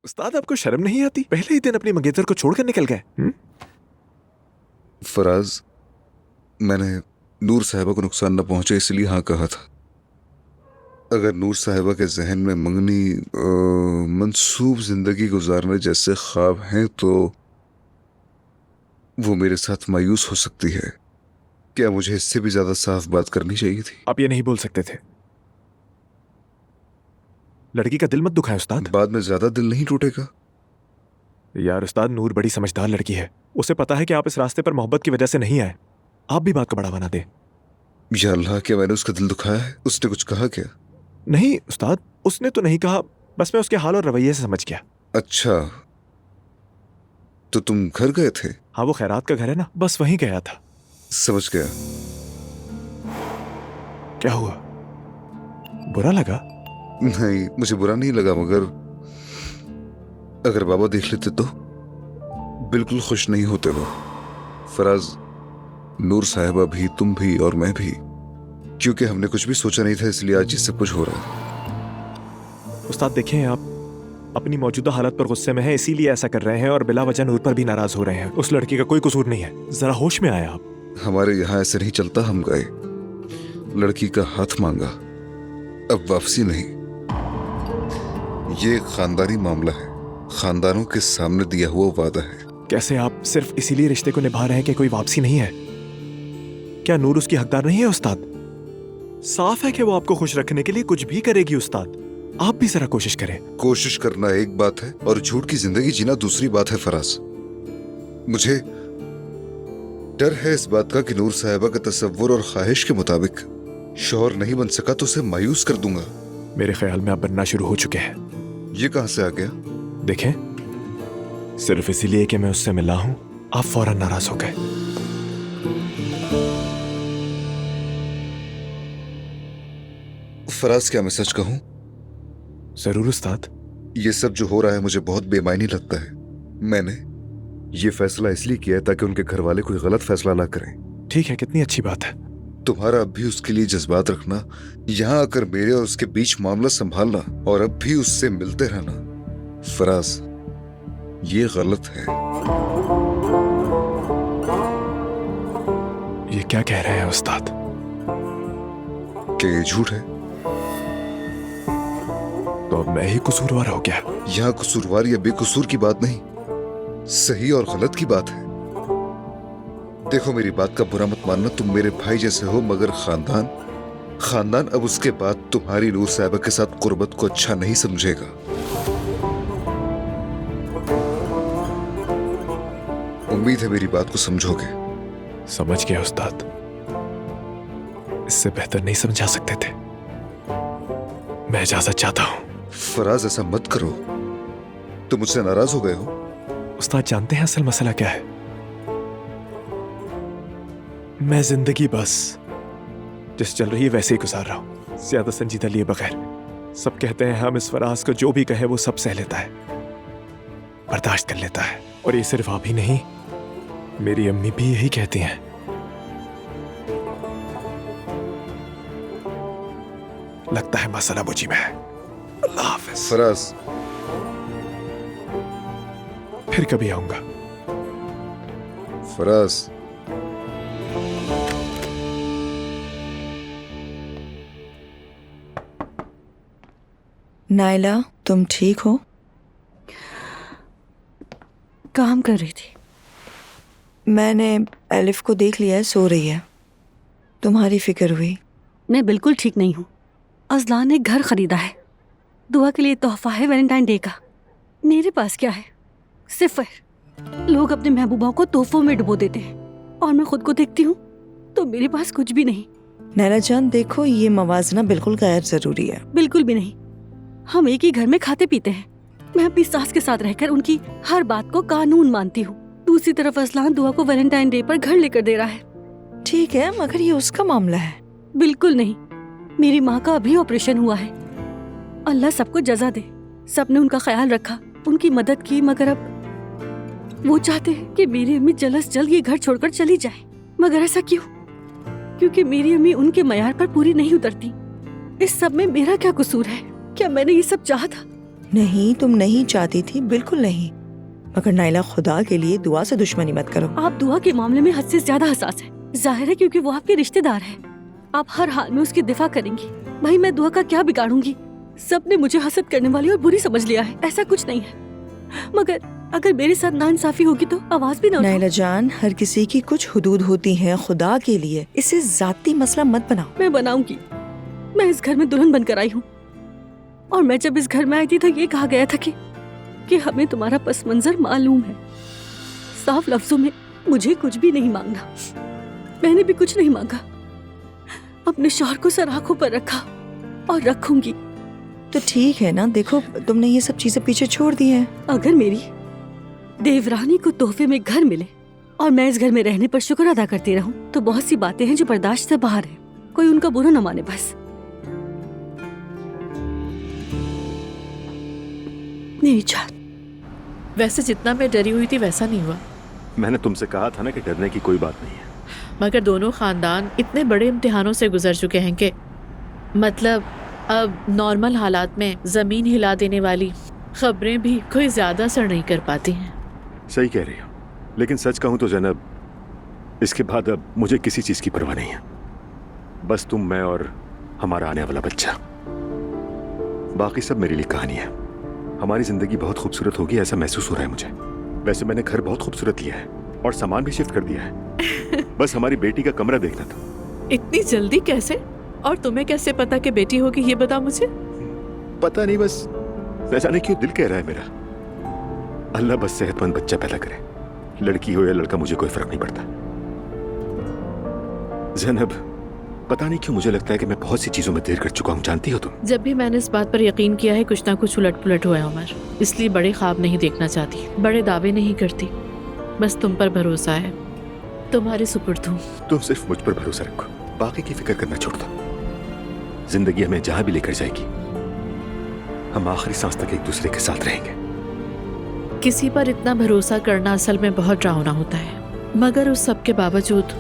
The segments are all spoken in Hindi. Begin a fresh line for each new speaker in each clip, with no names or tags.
उस्ताद आपको शर्म नहीं आती? पहले ही दिन अपनी मंगेतर को छोड़कर निकल गए।
फराज, मैंने नूर साहिबा को नुकसान न पहुंचे इसलिए हाँ कहा था। अगर नूर साहिबा के जहन में मंगनी मंसूब जिंदगी गुजारने जैसे ख्वाब हैं तो वो मेरे साथ मायूस हो सकती है। क्या मुझे इससे भी ज्यादा साफ बात करनी चाहिए थी?
आप ये नहीं बोल सकते थे। लड़की का दिल मत दुखाए उस्ताद।
बाद में ज्यादा दिल नहीं टूटेगा।
यार उस्ताद, नूर बड़ी समझदार लड़की है। उसे पता है कि आप इस रास्ते पर मोहब्बत की वजह से नहीं आए। आप भी बात का बड़ा बना दे।
या अल्लाह, क्या मैंने उसका दिल दुखाया है? उसने कुछ कहा क्या?
नहीं उस्ताद, उसने तो नहीं कहा, बस मैं उसके हाल और रवैये से समझ गया।
अच्छा, तो तुम घर गए थे?
हाँ, वो खैरात का घर है ना, बस वहीं गया था।
समझ गया।
क्या हुआ? बुरा लगा?
नहीं, मुझे बुरा नहीं लगा, मगर अगर बाबा देख लेते तो बिल्कुल खुश नहीं होते वो। फराज, नूर साहिबा भी, तुम भी और मैं भी, क्योंकि हमने कुछ भी सोचा नहीं था इसलिए आज ये सब कुछ हो रहा है।
उस्ताद देखें, आप अपनी मौजूदा हालत पर गुस्से में हैं, इसीलिए ऐसा कर रहे हैं और बिला वजह नूर पर भी नाराज हो रहे हैं। उस लड़की का कोई कसूर नहीं है। जरा होश में आए आप।
हमारे यहाँ ऐसे नहीं चलता। हम गए, लड़की का हाथ मांगा, अब वापसी नहीं। ये खानदानी मामला है, खानदानों के सामने दिया हुआ वादा है।
कैसे आप सिर्फ इसीलिए रिश्ते को निभा रहे हैं कि कोई वापसी नहीं है? क्या नूर उसकी हकदार नहीं है उस्ताद? साफ है कि वो आपको खुश रखने के लिए कुछ भी करेगी उस्ताद। आप भी जरा कोशिश करें।
कोशिश करना एक बात है और झूठ की जिंदगी जीना दूसरी बात है फराज। मुझे डर है इस बात का कि नूर साहिबा का तसव्वुर और ख्वाहिश के मुताबिक शौहर नहीं बन सका तो उसे मायूस कर दूंगा।
मेरे ख्याल में आप बनना शुरू हो चुके हैं।
ये कहां से आ गया?
देखें, सिर्फ इसीलिए कि मैं उससे मिला हूं, आप फौरन नाराज हो गए।
फराज, क्या मैं सच कहूं?
जरूर उस्ताद।
ये सब जो हो रहा है मुझे बहुत बेमायनी लगता है। मैंने ये फैसला इसलिए किया है ताकि उनके घर वाले कोई गलत फैसला ना करें।
ठीक है, कितनी अच्छी बात है।
तुम्हारा अब भी उसके लिए जज्बात रखना, यहाँ आकर मेरे और उसके बीच मामला संभालना और अब भी उससे मिलते रहना, फराज, ये गलत है।
ये क्या कह रहे हैं उस्ताद?
क्या ये झूठ है?
तो अब मैं ही कसूरवार हो गया?
यहाँ कसूरवार या बेकसूर की बात नहीं, सही और गलत की बात है। देखो, मेरी बात का बुरा मत मानना, तुम मेरे भाई जैसे हो, मगर खानदान अब उसके बाद तुम्हारी नूर साहिबा के साथ कुर्बत को अच्छा नहीं समझेगा। उम्मीद है मेरी बात को समझोगे।
समझ गया उस्ताद। इससे बेहतर नहीं समझा सकते थे। मैं इजाजत चाहता हूं।
फराज, ऐसा मत करो। तुम मुझसे नाराज हो गए हो?
उस्ताद जानते हैं असल मसला क्या है? मैं जिंदगी बस जैसे चल रही है वैसे ही गुजार रहा हूं, ज्यादा संजीदा लिए बगैर। सब कहते हैं हम इस फराज को जो भी कहे वो सब सह लेता है, बर्दाश्त कर लेता है। और ये सिर्फ आप ही नहीं, मेरी अम्मी भी यही कहती हैं। लगता है मसला मुझी में है। अल्लाह हाफिज।
फराज,
फिर कभी आऊंगा।
फराज,
नायला, तुम ठीक हो?
काम कर रही थी।
मैंने एलिफ को देख लिया है, सो रही है। तुम्हारी फिक्र हुई?
मैं बिल्कुल ठीक नहीं हूँ। अज़लान ने एक घर खरीदा है, दुआ के लिए तोहफा है वैलेंटाइन डे का। मेरे पास क्या है? सिफर। लोग अपने महबूबा को तोहफों में डुबो देते हैं और मैं खुद को देखती हूँ तो मेरे पास कुछ भी नहीं।
नैना जान, देखो, ये मवाजना बिल्कुल गैर जरूरी है।
बिल्कुल भी नहीं। हम एक ही घर में खाते पीते हैं। मैं अपनी सास के साथ रहकर उनकी हर बात को कानून मानती हूँ। दूसरी तरफ अज़लान दुआ को वैलेंटाइन डे पर घर लेकर दे रहा है।
ठीक है, मगर ये उसका मामला है।
बिल्कुल नहीं। मेरी माँ का अभी ऑपरेशन हुआ है। अल्लाह सबको जज़ा दे। सबने उनका ख्याल रखा, उनकी मदद की, मगर अब वो चाहते हैं कि मेरी अम्मी जल्द से जल्द ये घर छोड़कर चली जाए। मगर ऐसा क्यों? क्योंकि मेरी अम्मी उनके मयार पर पूरी नहीं उतरती। इस सब में मेरा क्या कसूर है? क्या मैंने ये सब चाहा था?
नहीं, तुम नहीं चाहती थी, बिल्कुल नहीं। मगर नाइला, खुदा के लिए दुआ से दुश्मनी मत करो।
आप दुआ के मामले में हद से ज्यादा हसास है। जाहिर है क्योंकि वो आपके रिश्तेदार है। आप हर हाल में उसकी दिफा करेंगी। भाई मैं दुआ का क्या बिगाड़ूंगी? सबने मुझे हसद करने वाली और बुरी समझ लिया है। ऐसा कुछ नहीं है। मगर अगर मेरे साथ नाइंसाफी होगी तो आवाज भी ना उठाओ।
नाइला जान, हर किसी की कुछ हुदूद होती हैं। खुदा के लिए इसे जाती मसला मत बनाओ।
मैं बनाऊंगी। मैं इस घर में दुल्हन बनकर आई हूँ और मैं जब इस घर में आई थी तो ये कहा गया था कि हमें तुम्हारा पस मंजर मालूम है। साफ लफ्जों में मुझे कुछ भी नहीं मांगना। मैंने भी कुछ नहीं मांगा। अपने शौहर को सर आंखों पर रखा और रखूंगी।
तो ठीक है ना, देखो तुमने ये सब चीजें पीछे छोड़ दी हैं।
अगर मेरी देवरानी को तोहफे में घर मिले और मैं इस घर में रहने पर शुक्र अदा करती रहूं तो बहुत सी बातें हैं जो बर्दाश्त से बाहर है। कोई उनका बुरा न माने बस। मेरी जान।
वैसे जितना मैं डरी हुई थी वैसा नहीं हुआ।
मैंने तुमसे कहा था ना कि डरने की कोई बात नहीं है।
मगर दोनों खानदान इतने बड़े इम्तिहानों से गुजर चुके हैं कि मतलब अब नॉर्मल हालात में ज़मीन हिला देने वाली खबरें भी कोई ज़्यादा असर नहीं कर पाती हैं।
सही कह रही हो, लेकिन सच कहूं तो जनाब, इसके बाद अब मुझे किसी चीज़ की परवाह नहीं है। बस तुम, मैं और हमारा आने वाला बच्चा। बाकी सब मेरे लिए कहानी है। हमारी जिंदगी बहुत खूबसूरत होगी ऐसा महसूस हो रहा है मुझे। वैसे मैंने घर बहुत खूबसूरत लिया है और सामान भी शिफ्ट कर दिया है। बस हमारी बेटी का कमरा देखना था।
इतनी जल्दी कैसे? और तुम्हें कैसे पता कि बेटी होगी, ये बता मुझे।
पता नहीं, बस न जाने क्यों दिल कह रहा है मेरा। अल्लाह बस सेहतमंद बच्चा पैदा करे। लड़की हो या लड़का मुझे कोई फर्क नहीं पड़ता। ज़ैनब, पता नहीं क्यों मुझे लगता है कि मैं बहुत सी चीजों में देर कर चुका हूँ, जानती हो तुम।
जब भी मैंने इस बात पर यकीन किया है कुछ ना कुछ उलट पुलट हुआ है उमर। इसलिए बड़े ख्वाब नहीं देखना चाहती, बड़े दावे नहीं करती। बस तुम पर भरोसा है, तुम्हारे सुपुर्द हूँ।
तुम सिर्फ मुझ पर भरोसा रखो, बाकी की फिक्र करना छोड़ दो। जिंदगी हमें जहां भी लेकर जाएगी, हम आखिरी सांस तक एक दूसरे के साथ रहेंगे।
किसी पर इतना भरोसा करना असल में बहुत डरावना होता है, मगर उस सब के बावजूद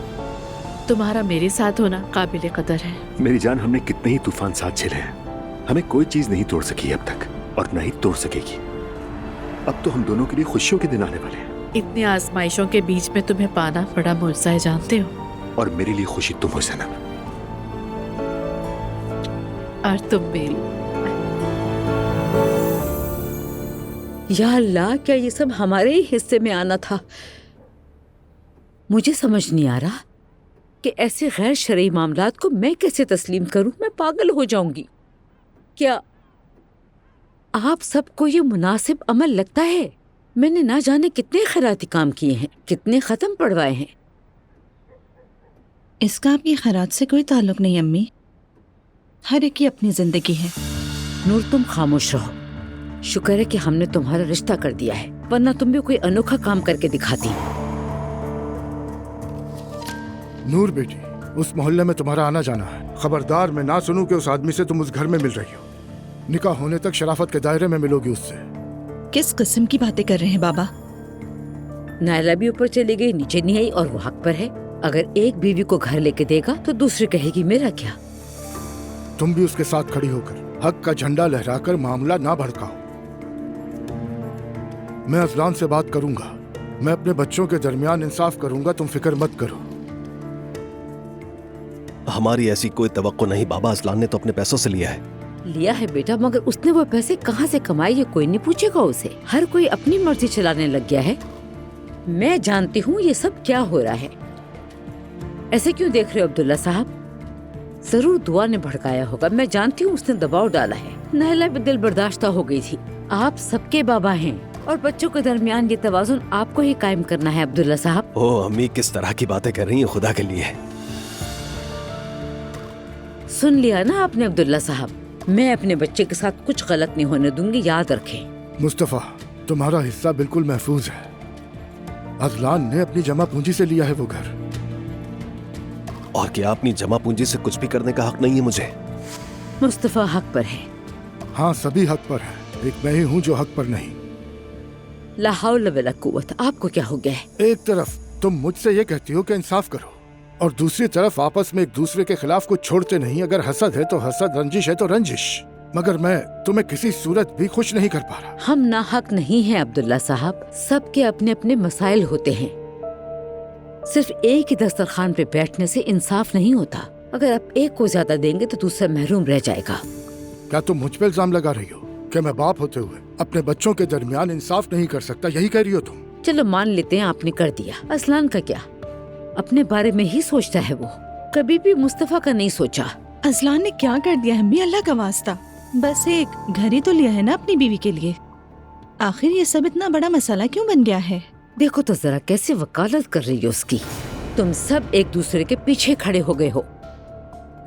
तुम्हारा मेरे साथ होना काबिल कदर है।
मेरी जान, हमने कितने ही तूफान साथ झेले हैं, हमें कोई चीज नहीं तोड़ सकी अब तक और न ही तोड़ सकेगी। अब तो हम दोनों के लिए खुशियों के दिन आने वाले हैं।
इतनी आजमाइशों के बीच में तुम्हें पाना बड़ा मुआवजा है, जानते हो।
और मेरे लिए खुशी तुम हो ज़ैनब,
और तुम मेरी।
या अल्लाह, क्या ये सब हमारे ही हिस्से में आना था? मुझे समझ नहीं आ रहा कि ऐसे गैर शरई मामलात को मैं कैसे तस्लीम करूं। मैं पागल हो जाऊंगी। क्या आप सबको ये मुनासिब अमल लगता है? मैंने ना जाने कितने खैराती काम किए हैं, कितने खत्म पढ़वाए हैं।
इसका आपकी खैरात से कोई ताल्लुक नहीं अम्मी, हर एक की अपनी जिंदगी है।
नूर, तुम खामोश रहो। शुक्र है कि हमने तुम्हारा रिश्ता कर दिया है, वरना तुम भी कोई अनोखा काम करके दिखाती।
नूर बेटी, उस मोहल्ले में तुम्हारा आना जाना है। खबरदार मैं ना सुनूं कि उस आदमी से तुम उस घर में मिल रही हो। निकाह होने तक शराफत के दायरे में मिलोगी उससे।
किस किस्म की बातें कर रहे हैं बाबा?
नायला भी ऊपर चली गई, नीचे नहीं आई, और वो हक पर है। अगर एक बीवी को घर लेके देगा तो दूसरी कहेगी मेरा क्या।
तुम भी उसके साथ खड़ी होकर हक का झंडा लहराकर मामला ना भड़काओ। मैं अजलान से बात करूंगा, मैं अपने बच्चों के दरमियान इंसाफ करूंगा, तुम फिक्र मत करो।
हमारी ऐसी कोई तवक्को नहीं बाबा, अजलान ने तो अपने पैसों से लिया है।
लिया है बेटा, मगर उसने वो पैसे कहाँ से कमाए ये कोई नहीं पूछेगा उसे। हर कोई अपनी मर्जी चलाने लग गया है। मैं जानती हूँ ये सब क्या हो रहा है। ऐसे क्यों देख रहे हो अब्दुल्ला साहब? जरूर दुआ ने भड़काया होगा। मैं जानती हूँ उसने दबाव डाला है। नहला भी दिल बर्दाश्ता हो गई थी। आप सबके बाबा हैं और बच्चों के दरमियान ये तवाजुन आपको ही कायम करना है अब्दुल्ला साहब।
ओ अम्मी, किस तरह की बातें कर रही हैं खुदा के लिए।
सुन लिया ना आपने अब्दुल्ला साहब, मैं अपने बच्चे के साथ कुछ गलत नहीं होने दूंगी, याद रखें।
मुस्तफा, तुम्हारा हिस्सा बिल्कुल महफूज है। अजलान ने अपनी जमा पूंजी से लिया है वो घर।
और क्या अपनी जमा पूंजी से कुछ भी करने का हक नहीं है मुझे?
मुस्तफा हक पर है।
हाँ, सभी हक पर है, एक मैं ही हूँ जो हक पर नहीं।
ला हौल वला कुव्वत, आपको क्या हो गया है?
एक तरफ तुम मुझसे ये कहती हो कि इंसाफ करो, और दूसरी तरफ आपस में एक दूसरे के खिलाफ कुछ छोड़ते नहीं। अगर हसद है तो हसद, रंजिश है तो रंजिश। मगर मैं तुम्हें किसी सूरत भी खुश नहीं कर पा रहा।
हम ना हक नहीं हैं अब्दुल्ला साहब, सबके अपने अपने मसाइल होते हैं। सिर्फ एक ही दस्तरखान पे बैठने से इंसाफ नहीं होता। अगर आप एक को ज्यादा देंगे तो दूसरा महरूम रह जाएगा।
क्या तुम मुझ पे इल्जाम लगा रही हो कि मैं बाप होते हुए अपने बच्चों के दरमियान इंसाफ नहीं कर सकता? यही कह रही हो तुम?
चलो मान लेते हैं आपने कर दिया। असलान का क्या, अपने बारे में ही सोचता है वो, कभी भी मुस्तफा का नहीं सोचा।
अजलान ने क्या कर दिया अम्मी, अल्लाह का वास्ता। बस एक घर ही तो लिया है ना अपनी बीवी के लिए। आखिर ये सब इतना बड़ा मसला क्यों बन गया है?
देखो तो जरा कैसे वकालत कर रही हो उसकी। तुम सब एक दूसरे के पीछे खड़े हो गए हो।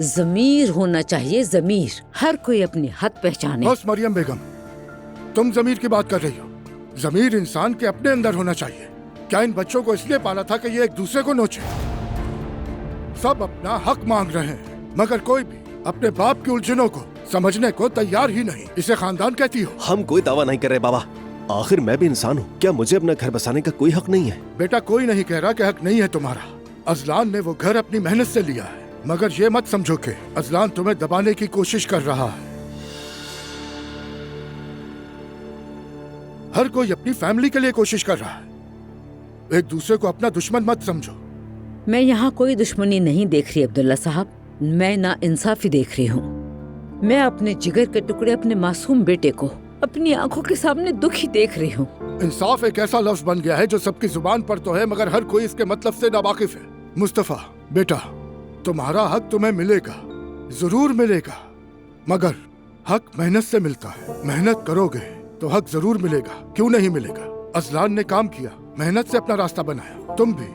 ज़मीर होना चाहिए, ज़मीर। हर कोई अपनी हद पहचाने।
बस मरियम बेगम, तुम ज़मीर की बात कर रही हो। ज़मीर इंसान के अपने अंदर होना चाहिए। क्या इन बच्चों को इसलिए पाला था कि ये एक दूसरे को नोचे? सब अपना हक मांग रहे हैं, मगर कोई भी अपने बाप की उलझनों को समझने को तैयार ही नहीं। इसे खानदान कहती हो?
हम कोई दावा नहीं कर रहे बाबा, आखिर मैं भी इंसान हूँ। क्या मुझे अपना घर बसाने का कोई हक नहीं है?
बेटा, कोई नहीं कह रहा कि हक नहीं है तुम्हारा। अजलान ने वो घर अपनी मेहनत से लिया है, मगर ये मत समझो कि अजलान तुम्हें दबाने की कोशिश कर रहा है। हर कोई अपनी फैमिली के लिए कोशिश कर रहा है। एक दूसरे को अपना दुश्मन मत समझो।
मैं यहाँ कोई दुश्मनी नहीं देख रही अब्दुल्ला साहब, मैं ना इंसाफी देख रही हूँ। मैं अपने जिगर के टुकड़े, अपने मासूम बेटे को अपनी आंखों के सामने दुखी देख रही हूँ।
इंसाफ एक ऐसा लफ्ज बन गया है जो सबकी जुबान पर तो है, मगर हर कोई इसके मतलब से नावाकिफ है। मुस्तफा बेटा, तुम्हारा हक तुम्हें मिलेगा, जरूर मिलेगा, मगर हक मेहनत से मिलता है। मेहनत करोगे तो हक जरूर मिलेगा, क्यों नहीं मिलेगा? अजलान ने काम किया, मेहनत से अपना रास्ता बनाया। तुम भी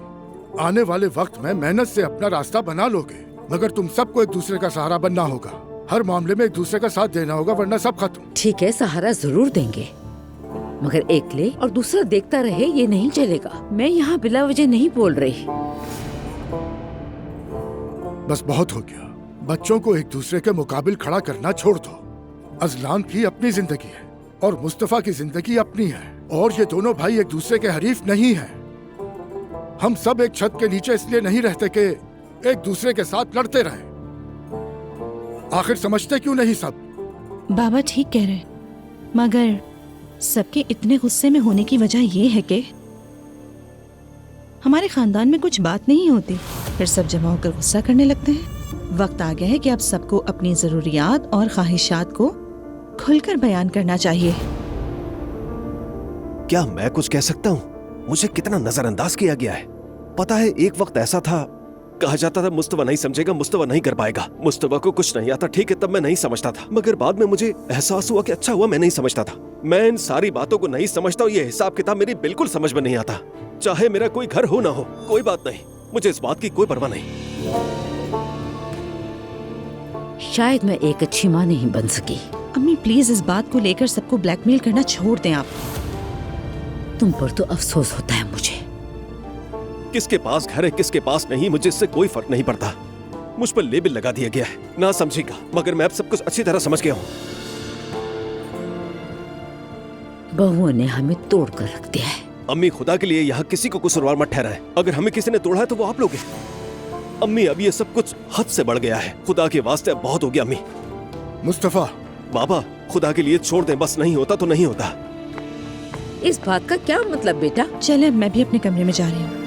आने वाले वक्त में मेहनत से अपना रास्ता बना लोगे, मगर तुम सबको एक दूसरे का सहारा बनना होगा। हर मामले में एक दूसरे का साथ देना होगा, वरना सब खत्म।
ठीक है, सहारा जरूर देंगे, मगर एक ले और दूसरा देखता रहे ये नहीं चलेगा। मैं यहाँ बिला वजह नहीं बोल रही।
बस बहुत हो गया। बच्चों को एक दूसरे के मुकाबिल खड़ा करना छोड़ दो। अजलान की अपनी जिंदगी है और मुस्तफा की जिंदगी अपनी है, और ये दोनों भाई एक दूसरे के हरीफ नहीं हैं। हम सब एक छत के नीचे इसलिए नहीं रहते कि एक दूसरे के साथ लड़ते रहें। आखिर समझते क्यों नहीं सब?
बाबा ठीक कह रहे, मगर सबके इतने गुस्से में होने की वजह ये है कि हमारे खानदान में कुछ बात नहीं होती, फिर सब जमा होकर गुस्सा करने लगते हैं। वक्त आ गया है कि अब सबको अपनी जरूरियात और ख्वाहिशात को खुलकर बयान करना चाहिए।
क्या मैं कुछ कह सकता हूँ? मुझे कितना नजरअंदाज किया गया है। पता है, एक वक्त ऐसा था, कहा जाता था मुस्तफा नहीं समझेगा, मुस्तफा नहीं कर पाएगा, मुस्तफा को कुछ नहीं आता। ठीक है, तब मैं नहीं समझता था, मगर बाद में मुझे एहसास हुआ कि अच्छा हुआ मैं नहीं समझता था। मैं इन सारी बातों को नहीं समझता हूँ। ये हिसाब किताब मेरी बिल्कुल समझ में नहीं आता। चाहे मेरा कोई घर हो ना हो, कोई बात नहीं, मुझे इस बात की कोई परवाह नहीं।
शायद मैं एक अच्छी माँ नहीं बन सकी।
अम्मी प्लीज इस बात को लेकर सबको ब्लैकमेल करना छोड़ दें आप।
तुम पर तो अफसोस होता है मुझे।
किसके पास घर है किसके पास नहीं, मुझे इससे कोई फर्क नहीं पड़ता। मुझ पर लेबल लगा दिया गया है, ना समझेगा, मगर मैं अब सब कुछ अच्छी तरह समझ गया हूँ।
बहुओं ने हमें तोड़ कर रख दिया है।
अम्मी, खुदा के लिए यहाँ किसी को कसूरवार मत ठहराएं। अगर हमें किसी ने तोड़ा है तो वो आप लोग हैं। अम्मी, अब ये सब कुछ हद से बढ़ गया है। खुदा के वास्ते अब बहुत हो गया। अम्मी।
मुस्तफा।
बाबा, खुदा के लिए छोड़ दें, बस नहीं होता तो नहीं होता।
इस बात का क्या मतलब बेटा?
चले, मैं भी अपने कमरे में जा रही हूँ।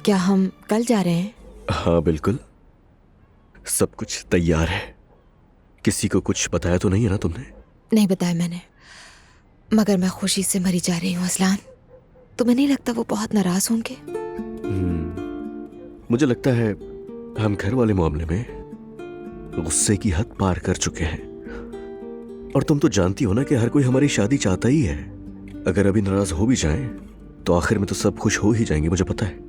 क्या हम कल जा रहे हैं?
हाँ बिल्कुल, सब कुछ तैयार है। किसी को कुछ बताया तो नहीं है ना तुमने?
नहीं बताया मैंने, मगर मैं खुशी से मरी जा रही हूँ। अजलान, तुम्हें नहीं लगता वो बहुत नाराज होंगे?
मुझे लगता है हम घर वाले मामले में गुस्से की हद पार कर चुके हैं। और तुम तो जानती हो ना कि हर कोई हमारी शादी चाहता ही है। अगर अभी नाराज हो भी जाएं तो आखिर में तो सब खुश हो ही जाएंगे, मुझे पता है।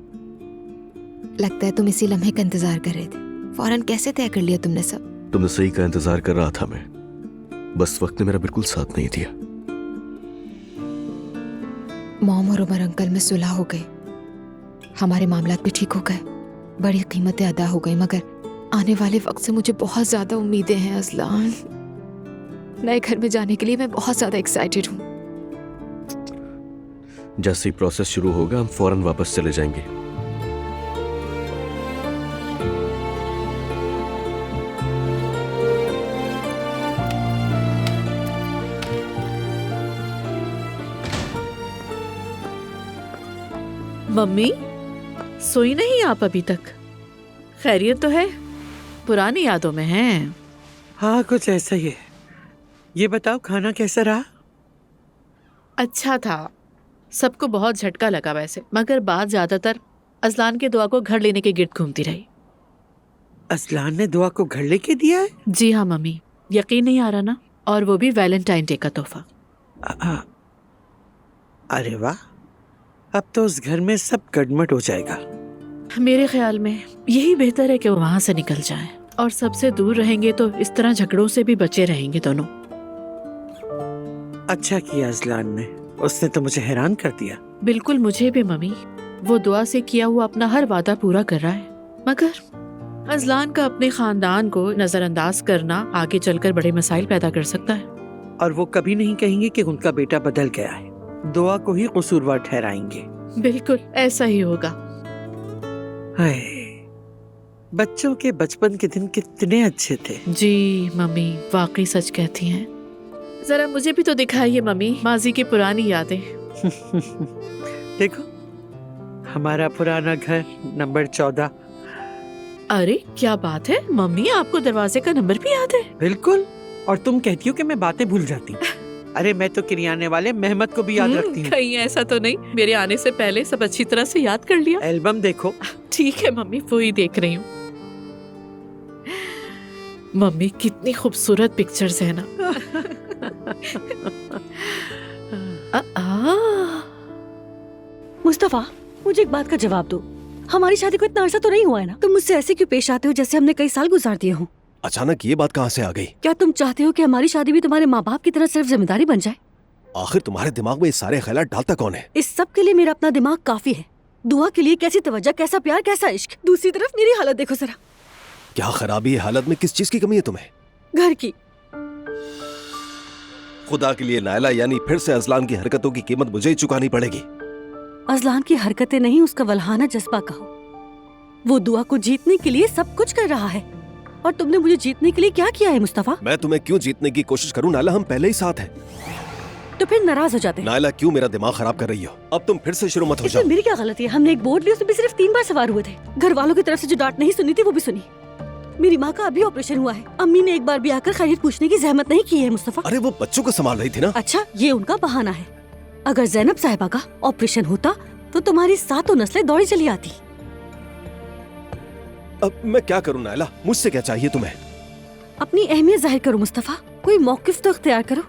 लगता है तुम इसी लम्हे का इंतजार कर रहे थे। फौरन कैसे तय कर लिया तुमने सब?
तुमने सही का इंतजार कर रहा था मैं, बस वक्त ने मेरा बिल्कुल साथ नहीं दिया।
मॉम और उमर अंकल में सुलह हो गई, हमारे मामलात भी ठीक हो गए, बड़ी कीमतें अदा हो गई, मगर आने वाले वक्त से मुझे बहुत ज्यादा उम्मीदें हैं। अजलान, नए घर में जाने के लिए मैं बहुत ज्यादा एक्साइटेड हूँ।
जैसे ही प्रोसेस शुरू होगा हम फौरन वापस चले जाएंगे।
मम्मी, सोई नहीं आप अभी तक? खैरियत तो है? पुरानी यादों में हैं।
हाँ, कुछ ऐसा ही है। ये बताओ खाना कैसा रहा?
अच्छा था। सबको बहुत झटका लगा वैसे, मगर बात ज्यादातर अजलान के दुआ को घर लेने के गिर्द घूमती रही।
असलान ने दुआ को घर लेके दिया है?
जी हाँ मम्मी, यकीन नहीं आ रहा ना? और वो भी वैलेंटाइन डे का तोहफा।
अरे वाह, अब तो उस घर में सब गड़मट हो जाएगा।
मेरे ख्याल में यही बेहतर है कि वो वहां से निकल जाएं, और सबसे दूर रहेंगे तो इस तरह झगड़ों से भी बचे रहेंगे दोनों।
अच्छा किया अजलान ने, उसने तो मुझे हैरान कर दिया।
बिल्कुल, मुझे भी मम्मी। वो दुआ से किया हुआ अपना हर वादा पूरा कर रहा है, मगर अजलान का अपने खानदान को नजरअंदाज करना आगे चलकर बड़े मसाइल पैदा कर सकता है।
और वो कभी नहीं कहेंगे कि उनका बेटा बदल गया है, दुआ को ही कसूरवार ठहराएंगे।
बिल्कुल ऐसा ही होगा।
हाय, बच्चों के बचपन के दिन कितने अच्छे थे।
जी मम्मी, वाकई सच कहती हैं। जरा मुझे भी तो दिखाइए मम्मी माजी की पुरानी यादें।
देखो, हमारा पुराना घर नंबर 14।
अरे क्या बात है मम्मी, आपको दरवाजे का नंबर भी याद है?
बिल्कुल, और तुम कहती हो कि मैं बातें भूल जाती हूँ। अरे मैं तो किरियाने वाले मेहमद को भी याद रखती हूँ।
कहीं ऐसा तो नहीं मेरे आने से पहले सब अच्छी तरह से याद कर लिया?
एल्बम देखो।
ठीक है मम्मी, वो ही देख रही हूँ। मम्मी कितनी खूबसूरत पिक्चर्स है ना।
मुस्तफा, मुझे एक बात का जवाब दो। हमारी शादी को इतना अरसा तो नहीं हुआ है ना? तुम मुझसे ऐसे क्यों पेश आते हो जैसे हमने कई साल गुजार दिए हों?
अचानक ये बात कहाँ से आ गई?
क्या तुम चाहते हो कि हमारी शादी भी तुम्हारे माँ बाप की तरह सिर्फ जिम्मेदारी बन जाए?
आखिर तुम्हारे दिमाग में ये सारे ख्यालात डालता कौन है?
इस सब के लिए मेरा अपना दिमाग काफी है। दुआ के लिए कैसी तवज्जो, कैसा प्यार, कैसा इश्क। दूसरी तरफ मेरी हालत देखो जरा।
क्या खराबी है हालत में? किस चीज की कमी है तुम्हें?
घर की।
खुदा के लिए नायला, यानी फिर से अजलान की हरकतों की कीमत मुझे ही चुकानी पड़ेगी।
अजलान की हरकतें नहीं, उसका वल्हाना जज्बा कहो। वो दुआ को जीतने के लिए सब कुछ कर रहा है, और तुमने मुझे जीतने के लिए क्या किया है मुस्तफा?
मैं तुम्हें क्यों जीतने की कोशिश करूं नायला? हम पहले ही साथ हैं।
तो फिर नाराज हो जाते हैं।
नायला, क्यों मेरा दिमाग खराब कर रही हो? अब तुम फिर से शुरू मत हो जाओ।
मेरी क्या गलती है? हमने एक बोर्ड ली, उसमें भी सिर्फ 3 बार सवार हुए थे। घर वालों की तरफ से जो डांट नहीं सुनी थी वो भी सुनी। मेरी माँ का अभी ऑपरेशन हुआ है, अम्मी ने एक बार भी आकर खैरियत पूछने की जहमत नहीं की है मुस्तफा।
अरे वो बच्चों को संभाल रही थी ना।
अच्छा, ये उनका बहाना है। अगर जैनब साहिबा का ऑपरेशन होता तो तुम्हारी 7 नस्लें दौड़ी चली आती।
अब मैं क्या करूं नायला? मुझसे क्या चाहिए तुम्हें?
अपनी अहमियत जाहिर करो मुस्तफा, कोई मौकिफ तो अख्तियार करो।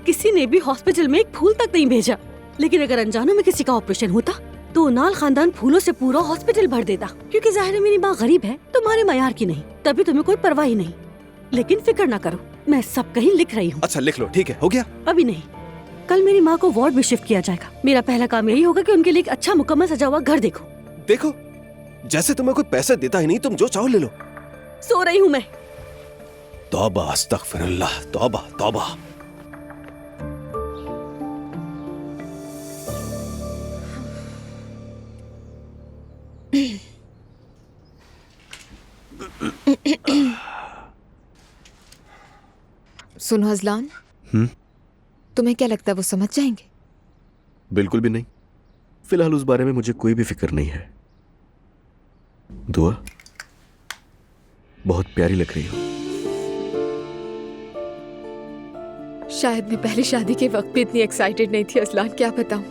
किसी ने भी हॉस्पिटल में एक फूल तक नहीं भेजा, लेकिन अगर अनजानों में किसी का ऑपरेशन होता तो नाल खानदान फूलों से पूरा हॉस्पिटल भर देता। क्योंकि जाहिर है मेरी माँ गरीब है, तुम्हारे मयार की नहीं, तभी तुम्हें कोई परवाह ही नहीं। लेकिन फिक्र ना करो, मैं सब कहीं लिख रही हूँ।
अच्छा लिख लो, ठीक है, हो गया।
अभी नहीं, कल मेरी माँ को वार्ड में शिफ्ट किया जाएगा। मेरा पहला काम यही होगा कि उनके लिए एक अच्छा मुकम्मल सजा हुआ घर देखो।
देखो, जैसे तुम्हें कोई पैसे देता ही नहीं, तुम जो चाहो ले लो।
सो रही हूँ मैं।
तौबा, अस्तगफिरुल्लाह, तौबा तौबा।
सुनो अजलान, तुम्हें क्या लगता है वो समझ जाएंगे?
बिल्कुल भी नहीं। फिलहाल उस बारे में मुझे कोई भी फिक्र नहीं है। दुआ, बहुत प्यारी लग रही हो।
शायद मैं पहली शादी के वक्त भी इतनी एक्साइटेड नहीं थी अजलान, क्या बताऊं।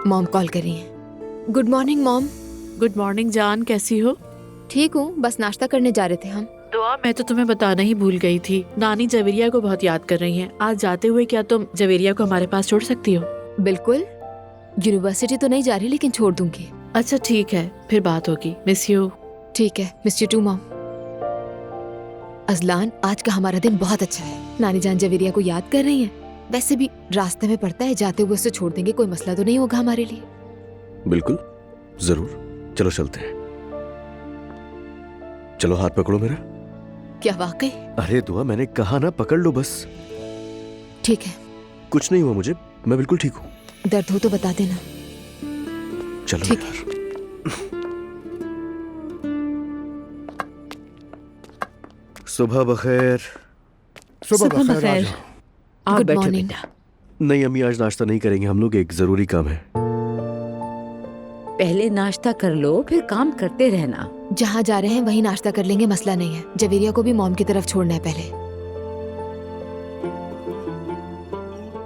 मॉम कॉल कर रही हैं। Good morning mom.
Good morning जान, कैसी हो?
ठीक हूँ, बस नाश्ता करने जा रहे थे हम।
दुआ, मैं तो तुम्हें बताना ही भूल गई थी। नानी जवेरिया को बहुत याद कर रही हैं। आज जाते हुए क्या तुम जवेरिया को हमारे पास छोड़ सकती हो?
बिल्कुल। यूनिवर्सिटी तो नहीं जा रही, लेकिन छोड़ दूंगी।
अच्छा ठीक है, फिर बात होगी। Miss you.
ठीक है, miss you too mom. Azlan, आज का हमारा दिन बहुत अच्छा है। नानी जान जवेरिया को याद कर रही हैं। वैसे भी रास्ते में पड़ता है, जाते हुए उसे छोड़ देंगे, कोई मसला तो नहीं होगा हमारे लिए।
बिल्कुल, जरूर, चलो चलते हैं। चलो हाथ पकड़ो मेरा।
क्या वाकई?
अरे दुआ, मैंने कहा ना, पकड़ लो बस।
ठीक है,
कुछ नहीं हुआ मुझे, मैं बिल्कुल ठीक हूँ।
दर्द हो तो बता देना।
चलो
ठीक
यार। सुबह बखैर।
सुबह बखैर।
बखैर।
आ जाओ।
आप
Good
बैठो
morning।
बेटा।
नहीं अम्मी, आज नाश्ता नहीं करेंगे हम लोग, एक जरूरी काम है।
पहले नाश्ता कर लो, फिर काम करते रहना।
जहाँ जा रहे हैं वहीं नाश्ता कर लेंगे, मसला नहीं है। जवेरिया को भी मॉम की तरफ छोड़ना है पहले।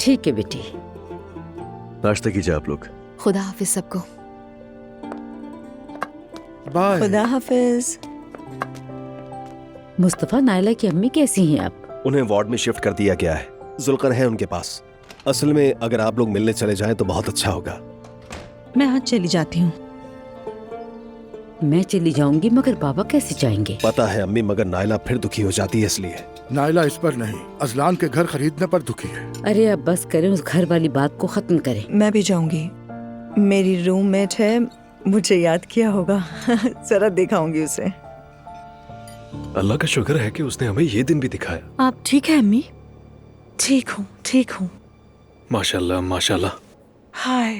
ठीक है बेटी।
नाश्ता कीजिए आप लोग।
खुदा हाफिज सबको।
बाय।
खुदा हाफिज।
मुस्तफा, नायला की अम्मी कैसी हैं आप?
उन्हें वार्ड में शिफ्ट कर दिया गया है, जुल्कर है उनके पास। असल में अगर आप लोग मिलने चले जाएं तो बहुत अच्छा होगा।
मैं आज चली जाती हूँ।
मैं चली जाऊंगी, मगर बाबा कैसे जाएंगे?
पता है अम्मी, मगर नायला फिर दुखी हो जाती है इसलिए।
नायला इस पर नहीं, अजलान के घर खरीदने पर दुखी है।
अरे अब बस करें, उस घर वाली बात को खत्म करें।
मैं भी जाऊंगी। मेरी रूममेट है, मुझे याद किया होगा। जरा दिखाऊंगी उसे।
अल्लाह का शुक्र है कि उसने हमें ये दिन भी दिखाया।
आप ठीक है अम्मी?
ठीक हूँ, ठीक हूँ।
माशाल्लाह माशाल्लाह।
हाय,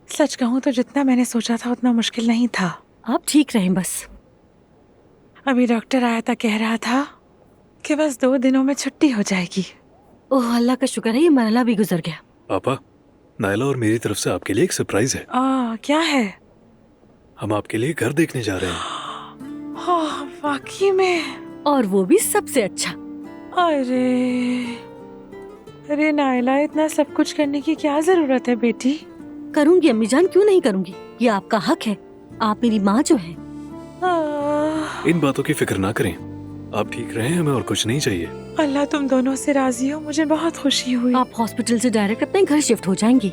सच कहूँ तो जितना मैंने सोचा था उतना मुश्किल नहीं था।
आप ठीक रहें बस।
अभी डॉक्टर आया था, कह रहा था कि बस 2 दिनों में छुट्टी हो जाएगी।
ओह अल्लाह का शुक्र है, ये मरहला भी गुजर गया।
पापा, नायला और मेरी तरफ से आपके लिए एक सरप्राइज है।
क्या है?
हम आपके लिए घर देखने जा रहे हैं।
वाकई में?
और वो भी सबसे अच्छा।
अरे नायला, इतना सब कुछ करने की क्या जरूरत है बेटी?
करूंगी अम्मी जान, क्यों नहीं करूंगी? ये आपका हक है, आप मेरी माँ जो है।
इन बातों की फिक्र ना करें, आप ठीक रहें, हमें और कुछ नहीं चाहिए।
अल्लाह तुम दोनों से राजी हो, मुझे बहुत खुशी हुई।
आप हॉस्पिटल से डायरेक्ट अपने घर शिफ्ट हो जाएंगी।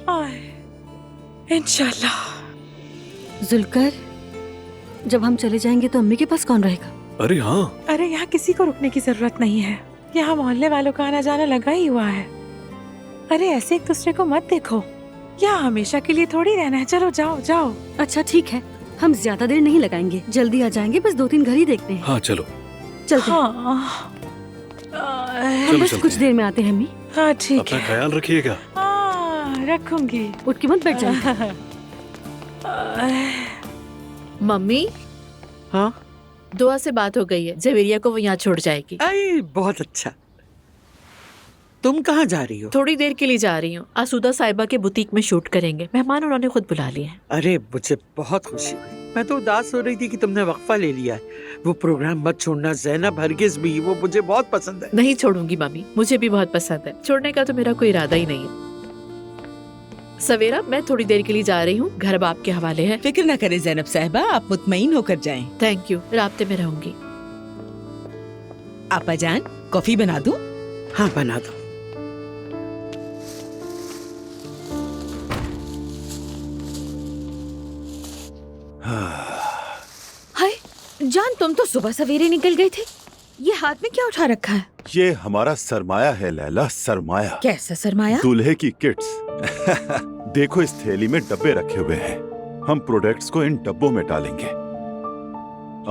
इंशाल्लाह।
जुल्कर, जब हम चले जाएंगे तो अम्मी के पास कौन रहेगा?
अरे हाँ,
अरे यहाँ किसी को रुकने की जरूरत नहीं है, यहाँ मोहल्ले वालों का आना जाना लगा ही हुआ है। अरे ऐसे एक दूसरे को मत देखो, यहाँ हमेशा के लिए थोड़ी रहना है। चलो जाओ जाओ।
अच्छा ठीक है, हम ज्यादा देर नहीं लगाएंगे, जल्दी आ जाएंगे, बस 2-3 घर ही देखते हैं।
हाँ चलो
चलते हैं। हम बस कुछ देर में आते हैं अम्मी।
हाँ ठीक
अपना
है।
ख्याल रखिएगा।
रखूंगी।
उठ के मत बैठ जाइए।
मम्मी,
हाँ
दुआ से बात हो गई है, जवेरिया को वो यहाँ छोड़ जाएगी।
अरे बहुत अच्छा। तुम कहाँ जा रही हो?
थोड़ी देर के लिए जा रही हूँ, आसूदा साहिबा के बुटीक में शूट करेंगे। मेहमान उन्होंने खुद बुला लिए हैं।
अरे मुझे बहुत खुशी हुई। मैं तो उदास हो रही थी कि तुमने वक्फा ले लिया है। वो प्रोग्राम मत छोड़ना ज़ैनब, हरगिज भी। वो मुझे बहुत पसंद है।
नहीं छोड़ूंगी मम्मी, मुझे भी बहुत पसंद है। छोड़ने का तो मेरा कोई इरादा ही नहीं है। सवेरा, मैं थोड़ी देर के लिए जा रही हूँ, घर अब आपके हवाले है।
फिक्र न करें ज़ैनब साहिबा, आप मुतमईन होकर जाएं।
थैंक यू, राब्ते में रहूंगी।
आपा जान, कॉफी बना दूं?
हाँ बना दो।
हाय जान, तुम तो सुबह सवेरे निकल गए थे, ये हाथ में क्या उठा रखा है?
ये हमारा सरमाया है लैला, सरमाया।
कैसा सरमाया?
दूल्हे की किट्स। देखो इस थैली में डब्बे रखे हुए हैं, हम प्रोडक्ट्स को इन डब्बों में डालेंगे।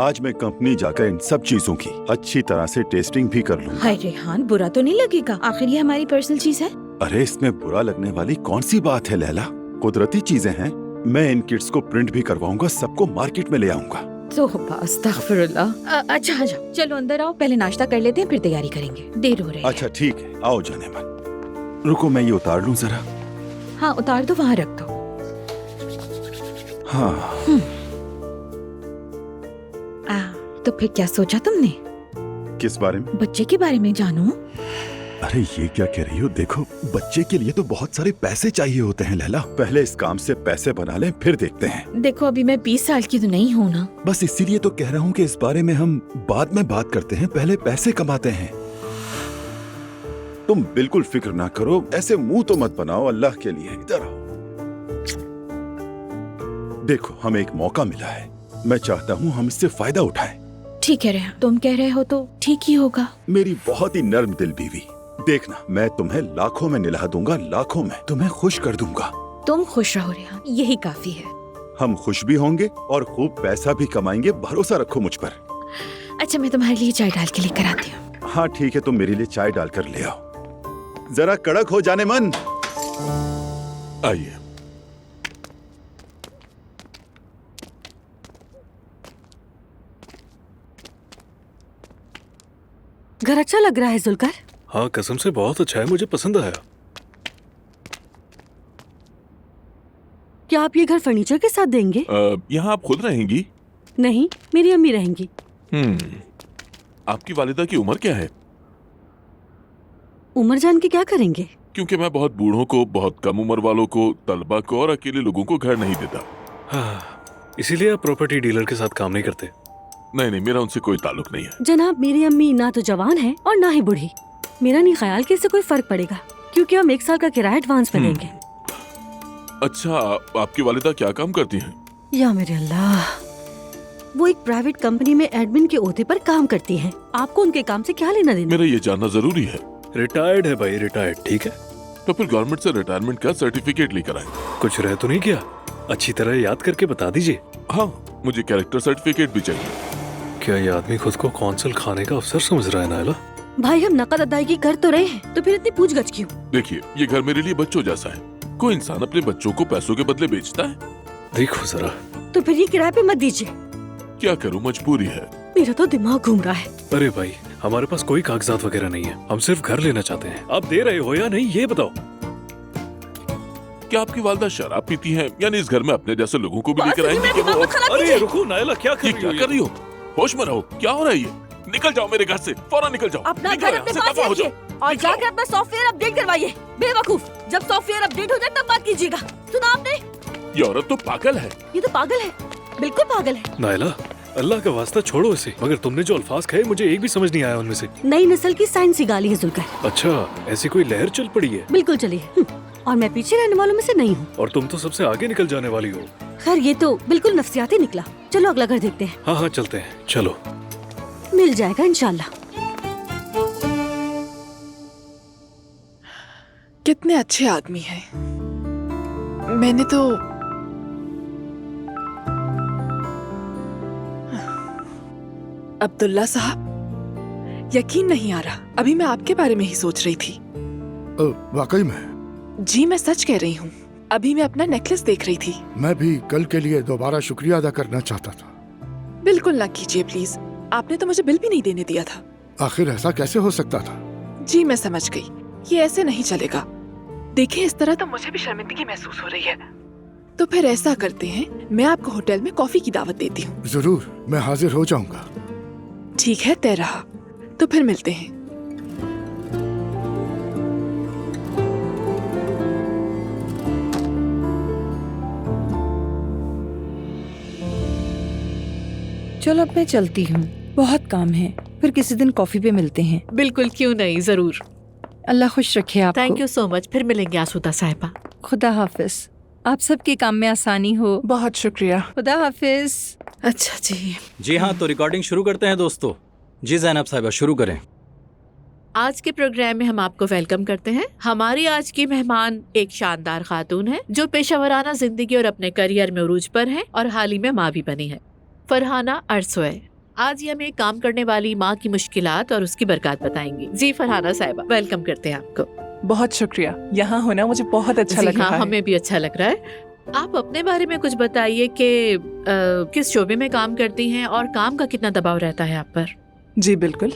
आज मैं कंपनी जाकर इन सब चीजों की अच्छी तरह से टेस्टिंग भी कर लूंगा।
हाय रेहान, बुरा तो नहीं लगेगा? आखिर ये हमारी पर्सनल चीज है।
अरे इसमें बुरा लगने वाली कौन सी बात है लैला, कुदरती चीजें हैं। मैं इन किट्स को प्रिंट भी करवाऊंगा, सबको मार्केट में ले आऊंगा।
अस्तगफिरुल्लाह। अच्छा आ जाओ, चलो अंदर आओ, पहले नाश्ता कर लेते हैं, फिर तैयारी करेंगे, देर हो रही है।
अच्छा ठीक है, आओ जाने मन। रुको मैं ये उतार लूं जरा।
हाँ उतार दो, वहाँ रख दो।
हाँ
तो फिर क्या सोचा तुमने?
किस बारे में?
बच्चे के बारे में जानू।
अरे ये क्या कह रही हो? देखो बच्चे के लिए तो बहुत सारे पैसे चाहिए होते हैं लैला, पहले इस काम से पैसे बना लें फिर देखते हैं।
देखो अभी मैं 20 साल की तो नहीं हूँ ना।
बस इसीलिए तो कह रहा हूँ कि इस बारे में हम बाद में बात करते हैं, पहले पैसे कमाते हैं। तुम बिल्कुल फिक्र ना करो, ऐसे मुंह तो मत बनाओ अल्लाह के लिए। इधर आओ, देखो हमें एक मौका मिला है, मैं चाहता हूँ हम इससे फायदा उठाएं।
ठीक है रेहान, तुम कह रहे हो तो ठीक ही होगा।
मेरी बहुत ही नर्म दिल बीवी, देखना मैं तुम्हें लाखों में निला दूंगा, लाखों में तुम्हें खुश कर दूंगा।
तुम खुश रहो रेहान, यही काफी है।
हम खुश भी होंगे और खूब पैसा भी कमाएंगे, भरोसा रखो मुझ पर।
अच्छा मैं तुम्हारे लिए चाय डाल के लेकर आती हूँ।
हाँ ठीक है, तुम मेरे लिए चाय डालकर ले आओ।
जरा कड़क हो जाने मन।
आइए।
घर अच्छा लग रहा है जुलकर।
हाँ कसम से बहुत अच्छा है, मुझे पसंद आया।
क्या आप ये घर फर्नीचर के साथ देंगे?
यहाँ आप खुद रहेंगी?
नहीं, मेरी अम्मी रहेंगी।
आपकी वालिदा की उम्र क्या है?
उम्र जान के क्या करेंगे?
क्योंकि मैं बहुत बूढ़ों को, बहुत कम उम्र वालों को, तलबा को और अकेले लोगों को घर नहीं देता।
हाँ, इसीलिए आप प्रॉपर्टी डीलर के साथ काम नहीं करते?
नहीं नहीं, मेरा उनसे कोई ताल्लुक नहीं है।
जनाब, मेरी अम्मी ना तो जवान है और ना ही बूढ़ी। मेरा नहीं ख्याल कि इससे कोई फर्क पड़ेगा, क्योंकि हम 1 साल का किराया एडवांस में देंगे।
अच्छा, आपकी वालिदा क्या काम करती हैं?
या मेरे अल्लाह, वो एक प्राइवेट कंपनी में एडमिन के ओहदे पर काम करती हैं। आपको उनके काम से क्या लेना देना?
मेरा ये जानना जरूरी है।
रिटायर्ड है भाई, रिटायर्ड। ठीक है,
तो फिर गवर्नमेंट से रिटायरमेंट का सर्टिफिकेट लेकर आए।
कुछ रह तो नहीं गया? अच्छी तरह याद करके बता दीजिए।
हाँ, मुझे कैरेक्टर सर्टिफिकेट भी चाहिए।
क्या ये आदमी खुद को कौंसल खाने का अफसर समझ रहा है नायला?
भाई, हम नकद अदायगी कर तो रहे हैं, तो फिर इतनी पूछगछ क्यों?
देखिए, ये घर मेरे लिए बच्चों जैसा है। कोई इंसान अपने बच्चों को पैसों के बदले बेचता है?
देखो जरा।
तो फिर ये किराए पे मत दीजिए।
क्या करूं, मजबूरी है।
मेरा तो दिमाग घूम रहा है।
अरे भाई, हमारे पास कोई कागजात वगैरह नहीं है, हम सिर्फ घर लेना चाहते हैं। आप दे रहे हो या नहीं, ये बताओ।
क्या आपकी वालिदा शराब पीती हैं? यानी इस घर में अपने जैसे लोगों को भी लेकर आएंगी कि वो?
अरे रुको नायला, क्या कर
रही हो? होश में रहो, क्या हो रहा है ये? निकल जाओ मेरे घर से, फौरन निकल जाओ।
अपना घर अपने पास रखिए और जाकर अपना सॉफ्टवेयर अपडेट करवाइए। बेवकूफ, जब सॉफ्टवेयर अपडेट हो जाए तब बात कीजिएगा। सुना आपने?
ये औरत तो पागल है।
ये तो पागल है, बिल्कुल पागल है।
नायला, अल्लाह का वास्ता छोड़ो इसे। मगर तुमने जो अल्फाज कहे, मुझे एक भी समझ नहीं आया उनमें से।
नई नस्ल की साइंसी गाली है जुल्कर।
अच्छा, ऐसी कोई लहर चल पड़ी है?
बिल्कुल चली है, और मैं पीछे रहने वालों में से नहीं हूँ।
और तुम तो सबसे आगे निकल जाने वाली हो।
खैर, ये तो बिल्कुल नफ्सियाती निकला। चलो अगला घर देखते हैं।
हाँ हाँ, चलते हैं, चलो।
मिल जाएगा इंशाल्लाह।
कितने अच्छे आदमी हैं। मैंने तो अब्दुल्ला साहब, यकीन नहीं आ रहा, अभी मैं आपके बारे में ही सोच रही थी।
वाकई में?
जी, मैं सच कह रही हूँ। अभी मैं अपना नेकलेस देख रही थी।
मैं भी कल के लिए दोबारा शुक्रिया अदा करना चाहता था।
बिल्कुल ना कीजिए प्लीज, आपने तो मुझे बिल भी नहीं देने दिया था।
आखिर ऐसा कैसे हो सकता था?
जी मैं समझ गई, ये ऐसे नहीं चलेगा। देखिए, इस तरह तो मुझे भी शर्मिंदगी महसूस हो रही है। तो फिर ऐसा करते हैं, मैं आपको होटल में कॉफी की दावत देती हूँ।
जरूर, मैं हाजिर हो जाऊंगा।
ठीक है, तय रहा। तो फिर मिलते हैं।
चलो अब मैं चलती हूँ, बहुत काम है। फिर किसी दिन कॉफी पे मिलते हैं।
बिल्कुल, क्यों नहीं, जरूर।
अल्लाह खुश रखे आपको।
Thank you so much. फिर मिलेंगे आसूदा साहिबा।
खुदा हाफिज। आप सबके काम में आसानी हो।
बहुत शुक्रिया।
खुदा हाफिज।
अच्छा जी।
जी हाँ, तो रिकॉर्डिंग शुरू करते हैं दोस्तों। जी ज़ैनब साहिबा, शुरू करें।
आज के प्रोग्राम में हम आपको वेलकम करते हैं। हमारी आज की मेहमान एक शानदार खातून है जो पेशावराना जिंदगी और अपने करियर में उरूज पर है और हाल ही में माँ भी बनी है। फरहाना अरसोए आज ये हमें काम करने वाली माँ की मुश्किलात और उसकी बरकत बताएंगी। जी फरहाना साहिबा, वेलकम करते हैं आपको।
बहुत शुक्रिया, यहाँ होना मुझे बहुत अच्छा लग रहा है।
हमें भी अच्छा लग रहा है। आप अपने बारे में कुछ बताइए कि किस शोबे में काम करती हैं और काम का कितना दबाव रहता है आप पर?
जी बिल्कुल,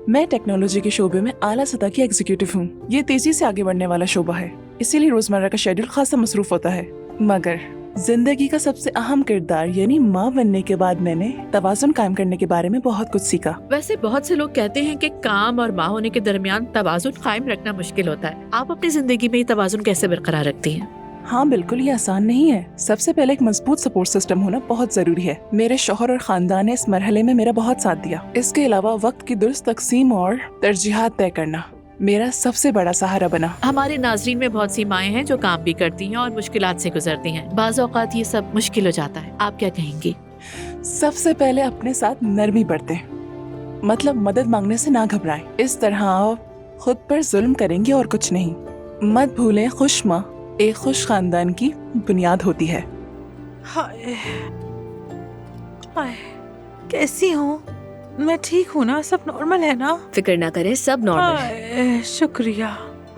मैं टेक्नोलॉजी के शोबे में आला सतह की एग्जीक्यूटिव हूँ। ये तेजी से आगे बढ़ने वाला शोबा है, इसीलिए रोजमर्रा का शेड्यूल खासा मसरूफ होता है। मगर जिंदगी का सबसे अहम किरदार यानी माँ बनने के बाद मैंने तवाज़ुन कायम करने के बारे में बहुत कुछ सीखा।
वैसे बहुत से लोग कहते हैं कि काम और माँ होने के दरमियान तवाज़ुन कायम रखना मुश्किल होता है। आप अपनी जिंदगी में ये तवाज़ुन कैसे बरकरार रखती हैं?
हाँ बिल्कुल, ये आसान नहीं है। सबसे पहले एक मजबूत सपोर्ट सिस्टम होना बहुत जरूरी है। मेरे शौहर और खानदान ने इस मरहले में मेरा बहुत साथ दिया। इसके अलावा वक्त की दुरुस्त तकसीम और तरजीहात तय करना मेरा सबसे बड़ा सहारा बना।
हमारे नाजरीन में बहुत सी माएँ हैं जो काम भी करती हैं और मुश्किलात से गुजरती हैं। बाज़ औक़ात ये सब मुश्किल हो जाता है, आप क्या कहेंगी?
सबसे पहले अपने साथ नरमी बरतें, मतलब मदद मांगने से ना घबराएं। इस तरह आप खुद पर जुल्म करेंगे और कुछ नहीं। मत भूलें, खुश माँ एक खुश खानदान की बुनियाद होती है।
हाय, हाय, कैसी हूँ मैं? ठीक हूँ ना? सब नॉर्मल है ना?
फिक्र ना करें, सब नॉर्मल है।
शुक्रिया।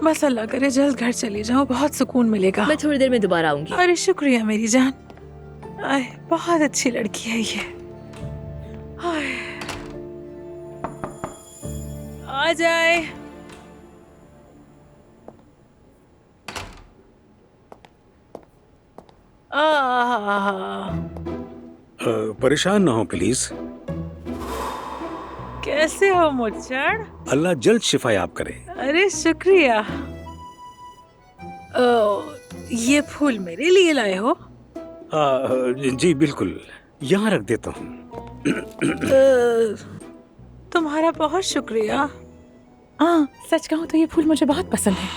बस अल्लाह करे जल्द घर चली जाऊं, बहुत सुकून मिलेगा।
मैं थोड़ी देर में दोबारा आऊंगी।
अरे शुक्रिया मेरी जान। आए, बहुत अच्छी लड़की है ये। आए, आ जाए।
परेशान ना हो प्लीज।
कैसे हो मुच्छड़?
अल्लाह जल्द शिफा याब करे।
अरे शुक्रिया। ये फूल मेरे लिए लाए हो?
जी बिल्कुल, यहाँ रख देता हूँ।
तुम्हारा बहुत शुक्रिया। हाँ, सच कहूँ तो ये फूल मुझे बहुत पसंद है।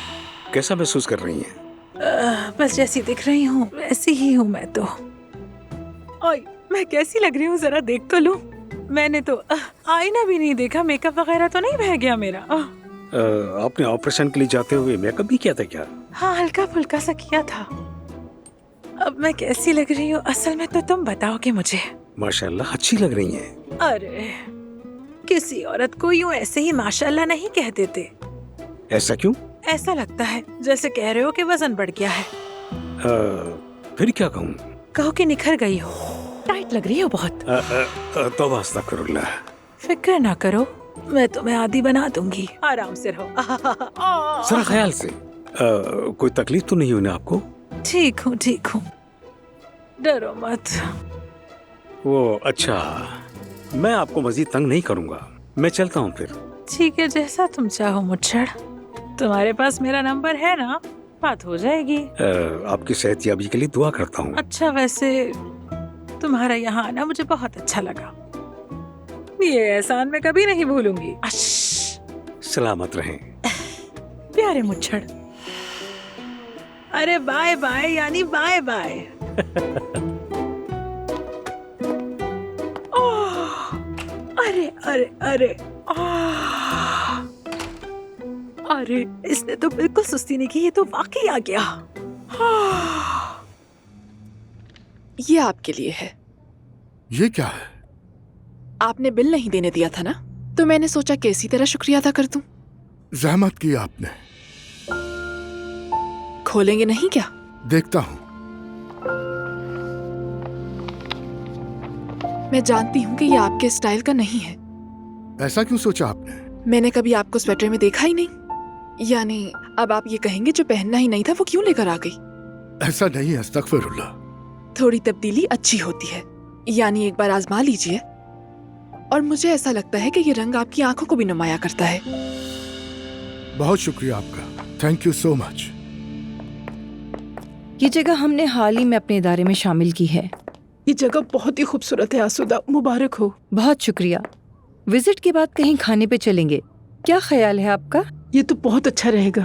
कैसा महसूस कर रही हैं?
बस जैसी दिख रही हूँ वैसी ही हूँ मैं तो। ओए, मैं कैसी लग रही हूँ जरा देख तो लूं। मैंने तो आईना भी नहीं देखा, मेकअप वगैरह तो नहीं बह गया मेरा।
आपने ऑपरेशन के लिए जाते हुए मेकअप भी किया था क्या?
हाँ, हल्का फुल्का सा किया था। अब मैं कैसी लग रही हूँ असल में तो तुम बताओगे मुझे।
माशाल्लाह अच्छी लग रही हैं।
अरे किसी औरत को यूँ ऐसे ही माशाल्लाह नहीं कह देते।
ऐसा क्यों?
ऐसा लगता है जैसे कह रहे हो कि वजन बढ़ गया है।
फिर क्या कहूँ?
कहो कि निखर गई हो, टाइट लग रही हो बहुत।
तौबा अस्तगफिरुल्लाह।
फिक्र ना करो, मैं तुम्हें आदी बना दूंगी, आराम से रहो।
जरा ख्याल से। कोई तकलीफ तो नहीं हुई ना आपको?
ठीक हूँ, डरो मत।
वो अच्छा, मैं आपको मजीद तंग नहीं करूँगा, मैं चलता हूँ फिर।
ठीक है, जैसा तुम चाहो मुच्छड़। तुम्हारे पास मेरा नंबर है ना, बात हो जाएगी।
आपकी सेहतयाबी के लिए दुआ करता हूँ।
अच्छा, वैसे तुम्हारा यहाँ आना मुझे बहुत अच्छा लगा। ये एहसान मैं कभी नहीं भूलूंगी।
सलामत रहें।
प्यारे मुच्छड़। अरे बाय बाय यानी बाय बाय। अरे अरे अरे अरे, इसने तो बिल्कुल सुस्ती नहीं की, ये तो वाकई आ गया।
ये आपके लिए है।
ये क्या है?
आपने बिल नहीं देने दिया था ना, तो मैंने सोचा कैसी तरह शुक्रिया अदा कर दूं।
जहमत की आपने।
खोलेंगे नहीं क्या?
देखता हूँ।
मैं जानती हूँ कि ये आपके स्टाइल का नहीं है।
ऐसा क्यों सोचा आपने?
मैंने कभी आपको स्वेटर में देखा ही नहीं। यानी अब आप ये कहेंगे जो पहनना ही नहीं था वो क्यों लेकर आ गई?
ऐसा नहीं है, अस्तगफिरुल्लाह।
थोड़ी तब्दीली अच्छी होती है, यानी एक बार आजमा लीजिए। और मुझे ऐसा लगता है कि ये रंग आपकी आंखों को भी नुमाया करता है।
बहुत शुक्रिया आपका, थैंक यू सो मच।
ये जगह हमने हाल ही में अपने इदारे में शामिल की है।
ये जगह बहुत ही खूबसूरत है आसूदा, मुबारक हो।
बहुत शुक्रिया। विजिट के बाद कहीं खाने पे चलेंगे, क्या ख्याल है आपका?
ये तो बहुत अच्छा रहेगा।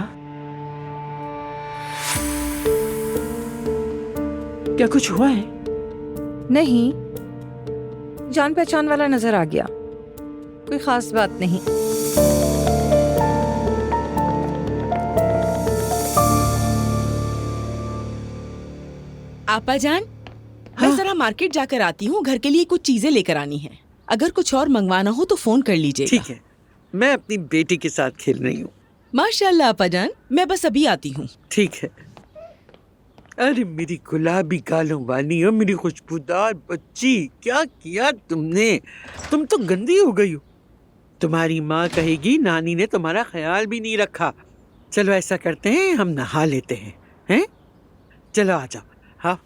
क्या कुछ हुआ है?
नहीं, जान पहचान वाला नजर आ गया, कोई खास बात नहीं।
आपा जान, मैं जरा मार्केट जाकर आती हूँ, घर के लिए कुछ चीजें लेकर आनी है। अगर कुछ और मंगवाना हो तो फोन कर लीजिएगा।
ठीक है, मैं अपनी बेटी के साथ खेल रही हूँ।
माशाल्लाह आपा जान, मैं बस अभी आती हूँ।
ठीक है। अरे मेरी गुलाबी गालों वाली और मेरी खुशबूदार बच्ची, क्या किया तुमने? तुम तो गंदी हो गई हो। तुम्हारी माँ कहेगी नानी ने तुम्हारा ख्याल भी नहीं रखा। चलो ऐसा करते हैं, हम नहा लेते हैं। चलो आ जाओ। हाँ,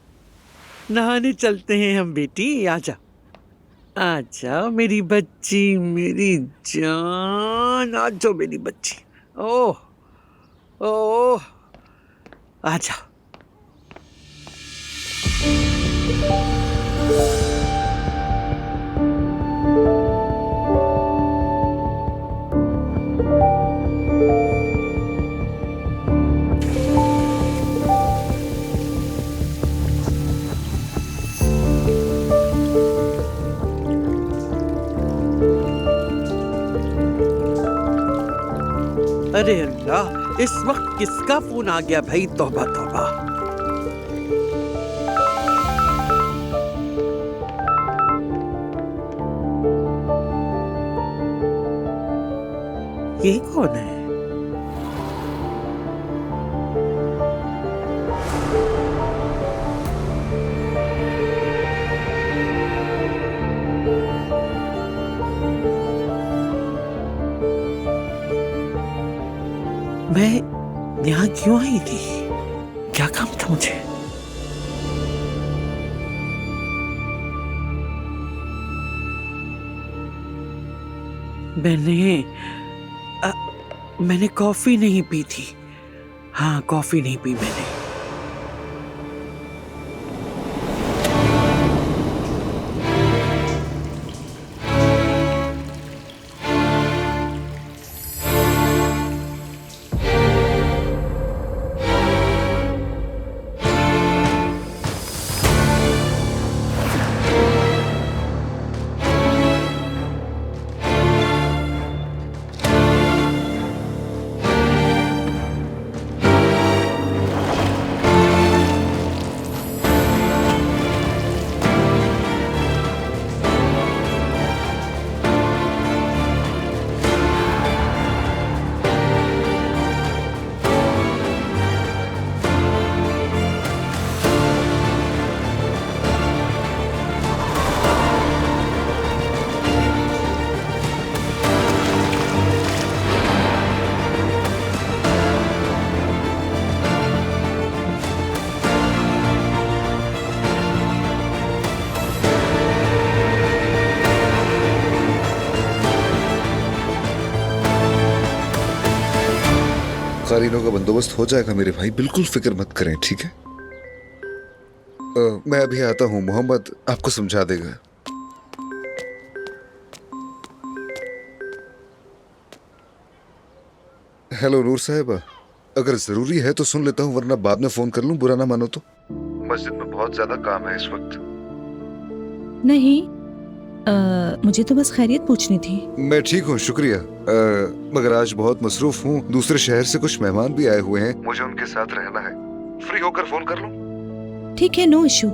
नहाने चलते हैं हम बेटी, आ जाओ। आ जाओ मेरी बच्ची, मेरी जान, आ जाओ मेरी बच्ची। ओह ओह, आ जाओ। अरे अल्लाह, इस वक्त किसका फोन आ गया भाई? तौबा तौबा। ये कौन है? क्यों आई थी? क्या काम था मुझे? मैंने कॉफी नहीं पी थी। हाँ, कॉफी नहीं पी मैंने।
कारीनों का बंदोबस्त हो जाएगा मेरे भाई, बिल्कुल फिक्र मत करें, ठीक है? मैं अभी आता हूँ, मोहम्मद आपको समझा देगा। हेलो नूर साहिबा, अगर जरूरी है तो सुन लेता हूँ, वरना बाद में फोन कर लूँ, बुरा ना मानो तो। मस्जिद में बहुत ज्यादा काम है इस वक्त।
नहीं, मुझे तो बस खैरियत पूछनी थी।
मैं ठीक हूँ, शुक्रिया। मगर आज बहुत मसरूफ हूँ, दूसरे शहर से कुछ मेहमान भी आए हुए हैं, मुझे उनके साथ रहना है। फ्री होकर फोन कर लूँ?
ठीक है, नो इशू।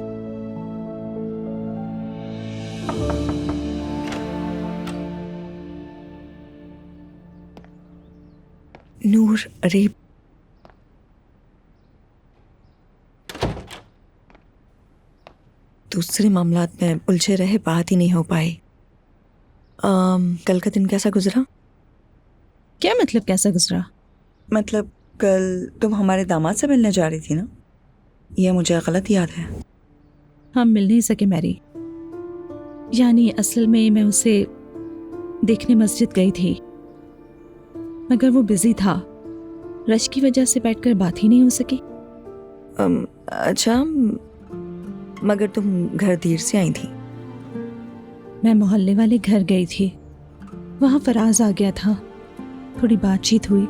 नूर, अरे दूसरे मामलात में उलझे रहे, बात ही नहीं हो पाई। कल का दिन कैसा गुजरा?
क्या मतलब कैसा गुजरा?
मतलब कल तुम हमारे दामाद से मिलने जा रही थी ना? यह मुझे गलत याद है।
हम मिल नहीं सके मैरी। यानी असल में मैं उसे देखने मस्जिद गई थी, मगर वो बिजी था। रश की वजह से बैठकर बात ही नहीं हो सकी।
अच्छा, मगर तुम घर देर से आई थी।
मैं मोहल्ले वाले घर गई थी, वहां फराज आ गया था, थोड़ी बातचीत हुई।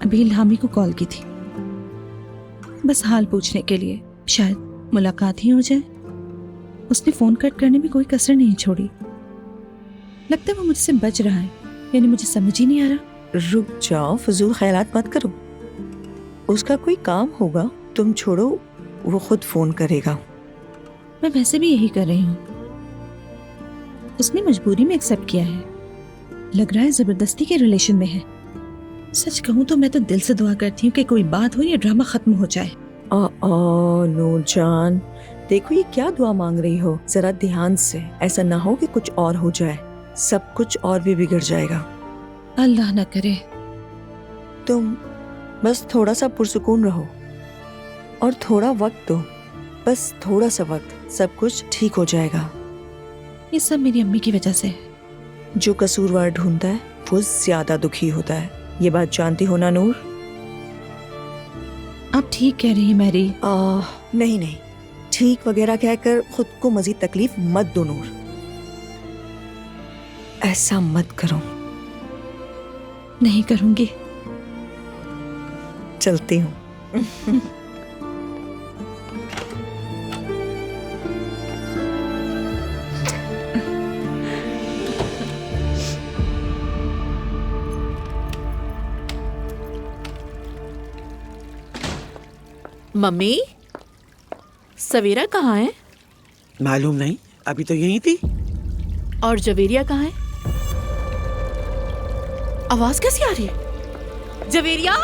अभी इल्हामी को कॉल की थी, बस हाल पूछने के लिए, शायद मुलाकात ही हो जाए। उसने फोन कट करने में कोई कसर नहीं छोड़ी। लगता है वो मुझसे बच रहा है, यानी मुझे समझ ही नहीं आ रहा।
रुक जाओ, फजूल ख्यालात मत करो। उसका कोई काम होगा, तुम छोड़ो, वो खुद फोन करेगा।
मैं वैसे भी यही कर रही हूँ। उसने मजबूरी में एक्सेप्ट किया है, लग रहा है जबरदस्ती के रिलेशन में है। सच कहूँ तो मैं तो दिल से दुआ करती हूँ कि कोई बात हो, ये ड्रामा खत्म हो जाए।
नूर जान, देखो ये क्या दुआ मांग रही हो, जरा ध्यान से। ऐसा ना हो कि कुछ और हो जाए, सब कुछ और भी बिगड़ जाएगा।
अल्लाह ना करे।
तुम बस थोड़ा सा पुरसुकून रहो और थोड़ा वक्त दो, बस थोड़ा सा वक्त, सब कुछ ठीक हो जाएगा।
ये सब मेरी अम्मी की वजह से।
जो कसूरवार ढूंढता है वो ज्यादा दुखी होता है, ये बात जानती हो ना नूर?
आप ठीक कह रही हैं मैरी।
नहीं नहीं, ठीक वगैरह कहकर खुद को मजीद तकलीफ मत दो नूर, ऐसा मत करो।
नहीं करूंगी।
चलती हूँ।
मम्मी, सवेरा कहाँ है?
मालूम नहीं, अभी तो यहीं थी।
और जवेरिया कहाँ है? आवाज कैसी आ रही है? जवेरिया?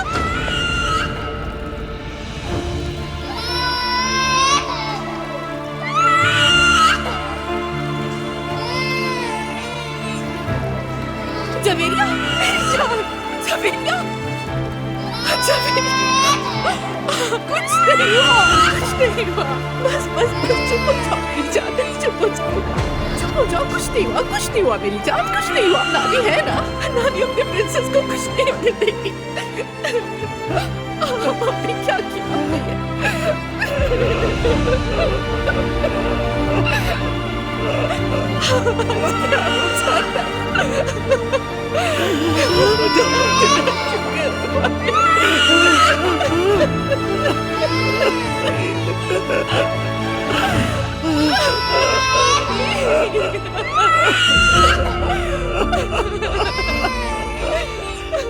जवेरिया?
अच्छा बेटा, अच्छा बेटा, कुछ नहीं हुआ, कुछ नहीं हुआ, बस बस बस चुप हो जाओ मेरी जान, चुप हो जाओ, चुप हो जाओ, कुछ नहीं हुआ, कुछ नहीं हुआ मेरी जान, कुछ नहीं हुआ। नानी है ना, नानी अपने प्रिंसेस को कुछ नहीं होने देगी। मम्मी क्या किया हमने?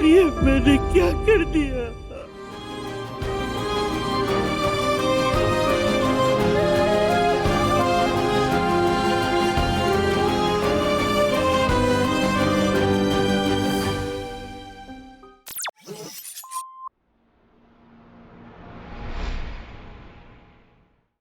ये मैंने क्या कर दिया?